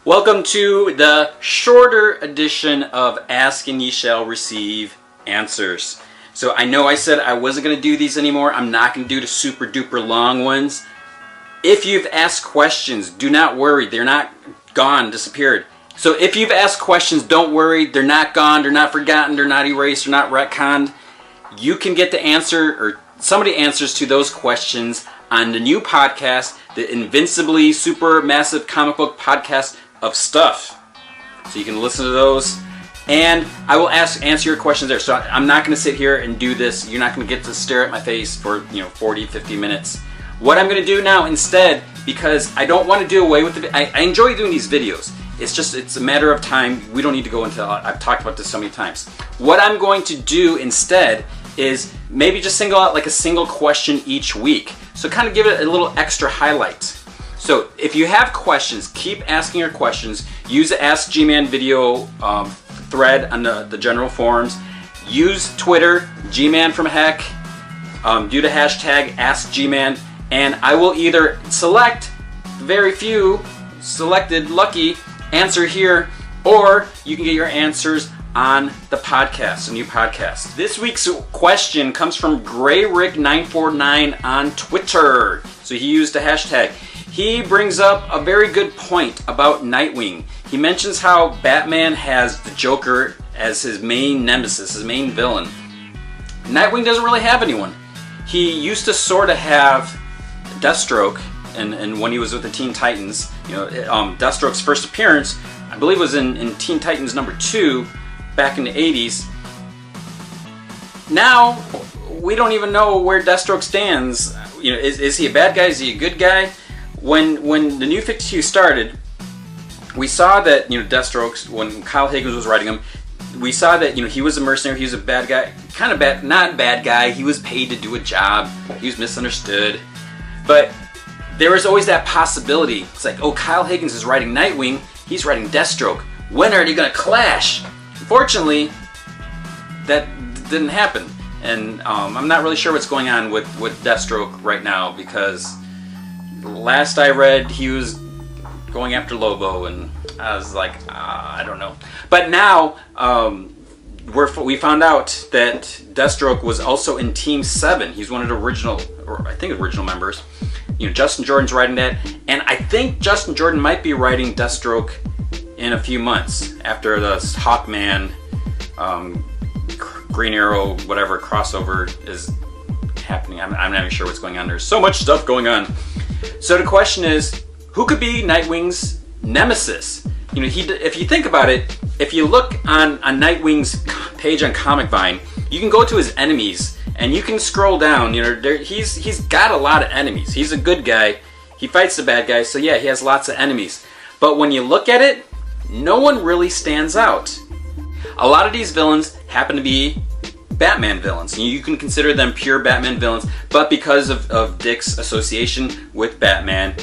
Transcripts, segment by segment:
Welcome to the shorter edition of Ask and Ye Shall Receive Answers. So I know I said I wasn't going to do these anymore. I'm not going to do the super duper long ones. If you've asked questions, do not worry. They're not gone, disappeared. So if you've asked questions, don't worry. They're not gone. They're not forgotten. They're not erased. They're not retconned. You can get the answer, or somebody answers to those questions on the new podcast, the Invincibly Super Massive Comic Book Podcast of Stuff. So you can listen to those, and I will answer your questions there. So I'm not going to sit here and do this. You're not going to get to stare at my face for 40, 50 minutes. What I'm going to do now instead, because I don't want to do away with it. I enjoy doing these videos. It's a matter of time. We don't need to go into, I've talked about this so many times. What I'm going to do instead is maybe just single out like a single question each week. So kind of give it a little extra highlight. So if you have questions, keep asking your questions. Use the Ask G-Man video thread on the general forums. Use Twitter, G-Man from Heck. Do the hashtag AskGman, and I will either select very few selected lucky answer here, or you can get your answers on the podcast, a new podcast. This week's question comes from GrayRick949 on Twitter. So he used the hashtag. He brings up a very good point about Nightwing. He mentions how Batman has the Joker as his main nemesis, his main villain. Nightwing doesn't really have anyone. He used to sort of have Deathstroke, and when he was with the Teen Titans, Deathstroke's first appearance, I believe, was in Teen Titans #2 back in the 80s. Now, we don't even know where Deathstroke stands. Is he a bad guy? Is he a good guy? When the New 52 started, we saw that Deathstroke, when Kyle Higgins was writing him, we saw that he was a mercenary, he was a bad guy, kind of bad, not bad guy. He was paid to do a job. He was misunderstood, but there was always that possibility. It's like, oh, Kyle Higgins is writing Nightwing, he's writing Deathstroke. When are they going to clash? Unfortunately, that didn't happen, and I'm not really sure what's going on with Deathstroke right now, because last I read, he was going after Lobo, and I was like, I don't know. But now, we found out that Deathstroke was also in Team 7. He's one of the original members. Justin Jordan's writing that, and I think Justin Jordan might be writing Deathstroke in a few months after the Hawkman, Green Arrow, whatever crossover is happening. I'm not even sure what's going on. There's so much stuff going on. So the question is, who could be Nightwing's nemesis? If you think about it, if you look on Nightwing's page on Comic Vine, you can go to his enemies and you can scroll down. He's got a lot of enemies. He's a good guy. He fights the bad guys, so yeah, he has lots of enemies. But when you look at it, no one really stands out. A lot of these villains happen to be Batman villains. You can consider them pure Batman villains, but because of Dick's association with Batman,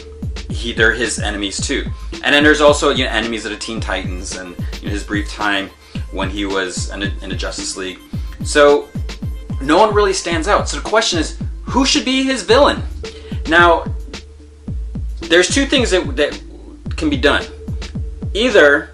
they're his enemies too. And then there's also enemies of the Teen Titans and his brief time when he was in the Justice League. So no one really stands out. So the question is, who should be his villain? Now, there's two things that can be done. Either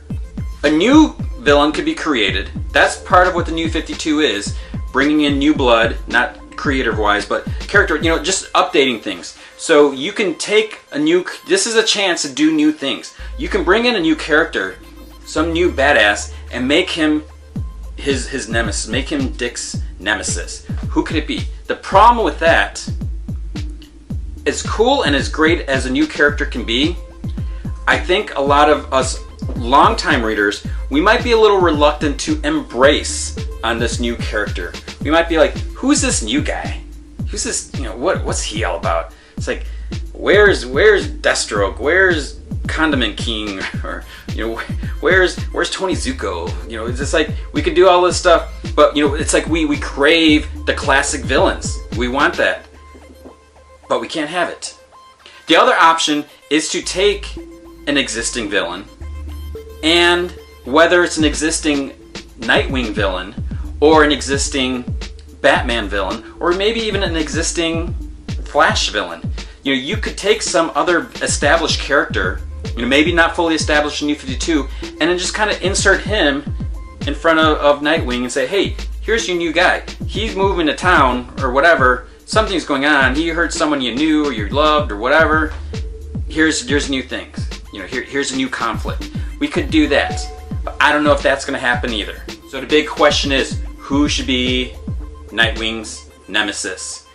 a new villain could be created. That's part of what the New 52 is, bringing in new blood, not creative-wise, but character, just updating things. So you can take this is a chance to do new things. You can bring in a new character, some new badass, and make him his nemesis, make him Dick's nemesis. Who could it be? The problem with that, as cool and as great as a new character can be, I think a lot of us longtime readers, we might be a little reluctant to embrace on this new character. We might be like, who's this new guy? Who's this, what's he all about? It's like, where's Deathstroke? Where's Condiment King? Or, where's Tony Zuko? It's just like, we could do all this stuff, but, it's like we crave the classic villains. We want that, but we can't have it. The other option is to take an existing villain, and whether it's an existing Nightwing villain, or an existing Batman villain, or maybe even an existing Flash villain. You could take some other established character maybe not fully established in New 52, and then just kind of insert him in front of Nightwing and say, hey, here's your new guy. He's moving to town or whatever. Something's going on. He heard someone you knew or you loved or whatever. Here's new things. Here's a new conflict. We could do that, but I don't know if that's going to happen either. So the big question is, who should be Nightwing's nemesis?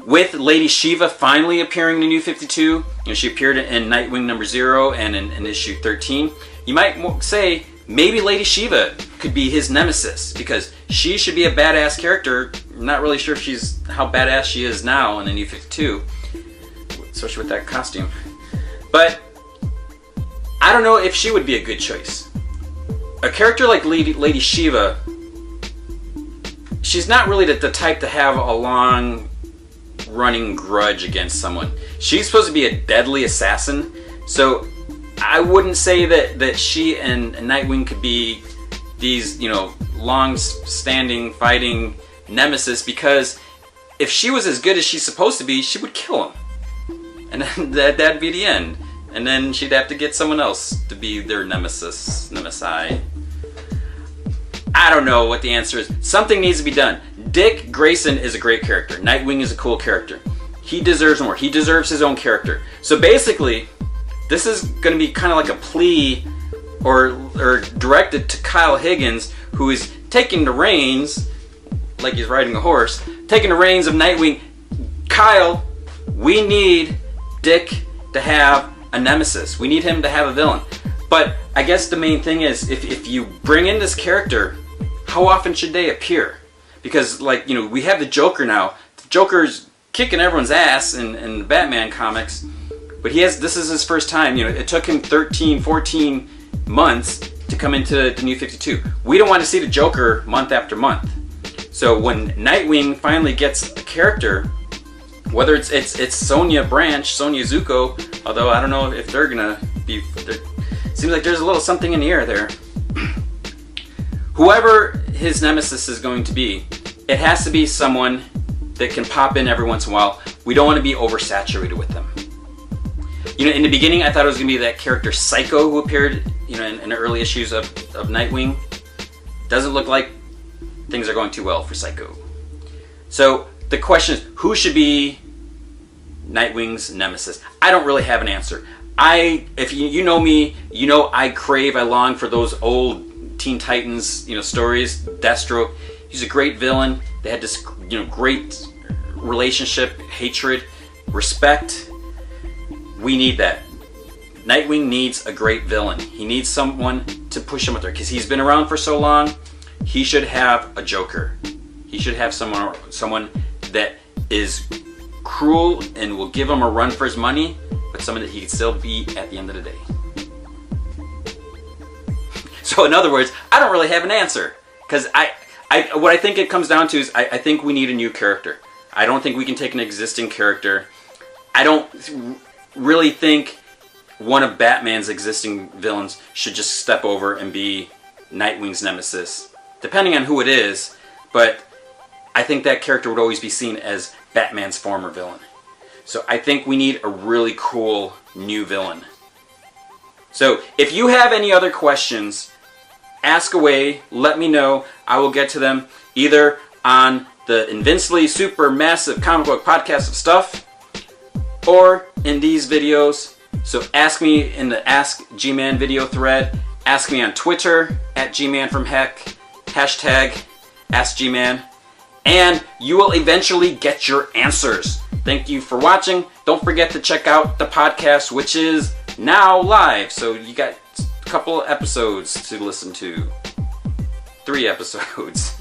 With Lady Shiva finally appearing in New 52, she appeared in Nightwing number 0 and in issue 13, you might say maybe Lady Shiva could be his nemesis, because she should be a badass character. I'm not really sure if how badass she is now in the New 52, especially with that costume. But I don't know if she would be a good choice. A character like Lady Shiva, she's not really the type to have a long running grudge against someone. She's supposed to be a deadly assassin, so I wouldn't say that she and Nightwing could be these, long-standing fighting nemesis, because if she was as good as she's supposed to be, she would kill him. And then that'd be the end. And then she'd have to get someone else to be their nemesi. I don't know what the answer is. Something needs to be done. Dick Grayson is a great character. Nightwing is a cool character. He deserves more. He deserves his own character. So basically, this is going to be kind of like a plea or directed to Kyle Higgins, who is taking the reins, like he's riding a horse, taking the reins of Nightwing. Kyle, we need Dick to have a nemesis. We need him to have a villain. But I guess the main thing is, if you bring in this character, how often should they appear? Because, we have the Joker now. The Joker's kicking everyone's ass in the Batman comics, but this is his first time. It took him 13, 14 months to come into the New 52. We don't want to see the Joker month after month. So when Nightwing finally gets a character, whether it's Sonia Branch, Sonia Zuko, although I don't know if they're gonna be. Seems like there's a little something in the air there. Whoever his nemesis is going to be, it has to be someone that can pop in every once in a while. We don't want to be oversaturated with them. In the beginning, I thought it was going to be that character Psycho who appeared, in the early issues of Nightwing. Doesn't look like things are going too well for Psycho. So the question is, who should be Nightwing's nemesis? I don't really have an answer. If you know me, I long for those old Teen Titans, stories. Deathstroke, he's a great villain. They had this, great relationship, hatred, respect. We need that. Nightwing needs a great villain. He needs someone to push him up there, because he's been around for so long. He should have a Joker. He should have someone that is cruel and will give him a run for his money, but someone that he can still beat at the end of the day. So in other words, I don't really have an answer, because what I think it comes down to is I think we need a new character. I don't think we can take an existing character. I don't really think one of Batman's existing villains should just step over and be Nightwing's nemesis, depending on who it is, but I think that character would always be seen as Batman's former villain. So I think we need a really cool new villain. So if you have any other questions, ask away, let me know. I will get to them either on the Invincibly Super Massive Comic Book Podcast of Stuff or in these videos. So ask me in the Ask G-Man video thread. Ask me on Twitter at GManFromHeck, hashtag AskGman, and you will eventually get your answers. Thank you for watching. Don't forget to check out the podcast, which is now live. So you got a couple episodes to listen to. 3 episodes.